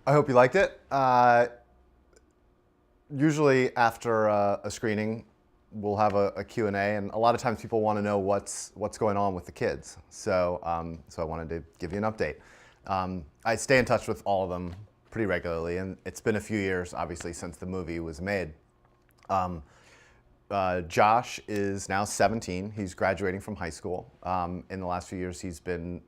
I hope you liked it. Usually after a screening, we'll have a Q&A, and a lot of times people want to know what's going on with the kids. So I wanted to give you an update. I stay in touch with all of them pretty regularly, and it's been a few years, obviously, since the movie was made. Josh is now 17. He's graduating from high school. In the last few years, he's been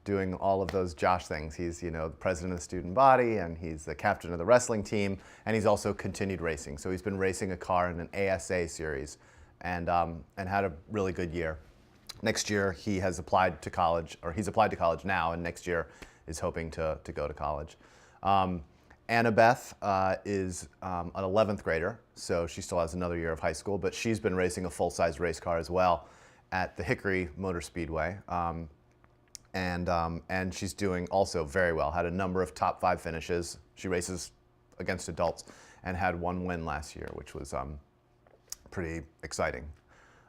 doing all of those Josh things. He's, the president of the student body, and he's the captain of the wrestling team, and he's also continued racing. So he's been racing a car in an ASA series, and had a really good year. Next year, he has applied to college, or he's applied to college now, and next year is hoping to go to college. Annabeth is an 11th grader, so she still has another year of high school, but she's been racing a full-size race car as well at the Hickory Motor Speedway. And she's doing also very well. Had a number of top 5 finishes. She races against adults and had 1 win last year, which was pretty exciting.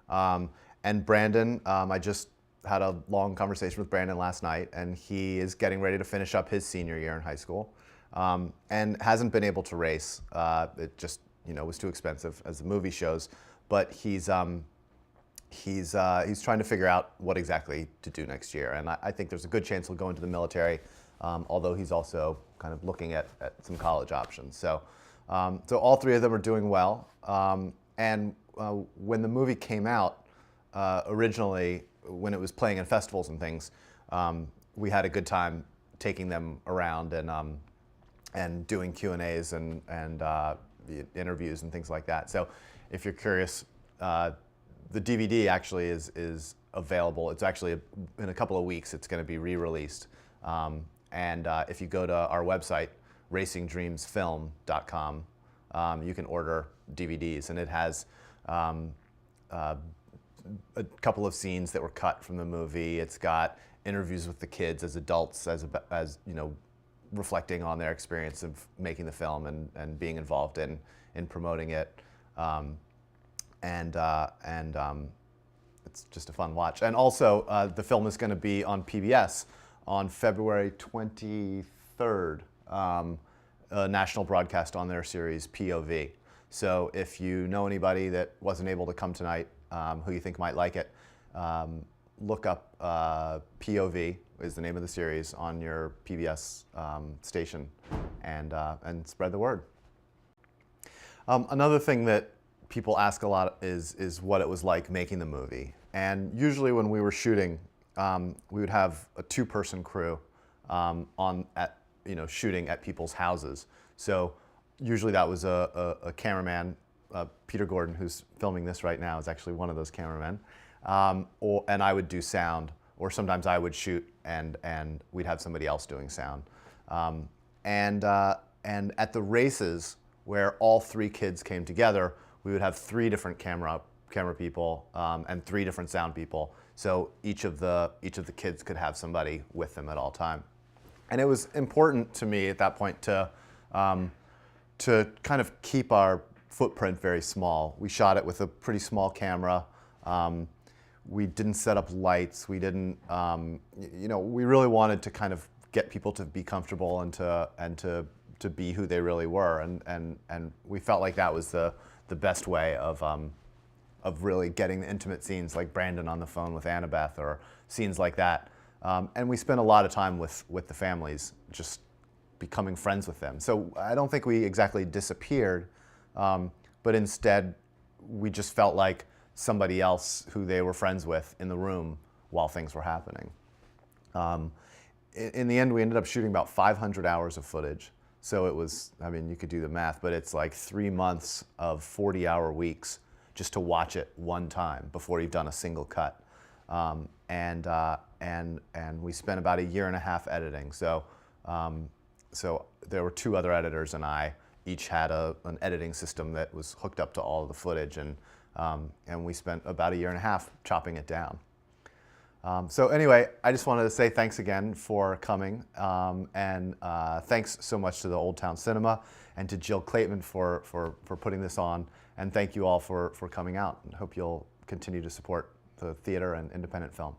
And Brandon, I just had a long conversation with Brandon last night, and he is getting ready to finish up his senior year in high school, and hasn't been able to race. It just was too expensive, as the movie shows. But he's trying to figure out what exactly to do next year, and I think there's a good chance he'll go into the military, although he's also kind of looking at some college options. So all 3 of them are doing well. And when the movie came out, originally, when it was playing in festivals and things, we had a good time taking them around and doing Q&As and interviews and things like that. So if you're curious, the DVD actually is available. It's actually, in a couple of weeks, it's going to be re-released. And if you go to our website, racingdreamsfilm.com, you can order DVDs, and it has a couple of scenes that were cut from the movie. It's got interviews with the kids as adults, as reflecting on their experience of making the film and being involved in promoting it. It's just a fun watch. And also, the film is going to be on PBS on February 23rd, a national broadcast on their series POV. So if you know anybody that wasn't able to come tonight, who you think might like it, look up POV is the name of the series on your PBS station, and spread the word. Another thing that people ask a lot is what it was like making the movie. And usually when we were shooting, we would have a 2-person crew shooting at people's houses. So usually that was a cameraman. Peter Gordon, who's filming this right now, is actually one of those cameramen. And I would do sound, or sometimes I would shoot and we'd have somebody else doing sound. And at the races where all 3 kids came together, we would have 3 different camera people and 3 different sound people. So each of the kids could have somebody with them at all time. And it was important to me at that point to kind of keep our footprint very small. We shot it with a pretty small camera. We didn't set up lights. We didn't, we really wanted to kind of get people to be comfortable and to be who they really were. And we felt like that was the best way of really getting the intimate scenes, like Brandon on the phone with Annabeth, or scenes like that. And we spent a lot of time with the families, just becoming friends with them. So I don't think we exactly disappeared, but instead we just felt like somebody else who they were friends with in the room while things were happening. In the end, we ended up shooting about 500 hours of footage. So it was, you could do the math, but it's like 3 months of 40-hour weeks just to watch it one time before you've done a single cut. And we spent about 1.5 years editing. So there were 2 other editors, and I each had an editing system that was hooked up to all of the footage, and we spent about 1.5 years chopping it down. So anyway, I just wanted to say thanks again for coming, and thanks so much to the Old Town Cinema and to Jill Clayton for putting this on, and thank you all for coming out, and hope you'll continue to support the theater and independent film.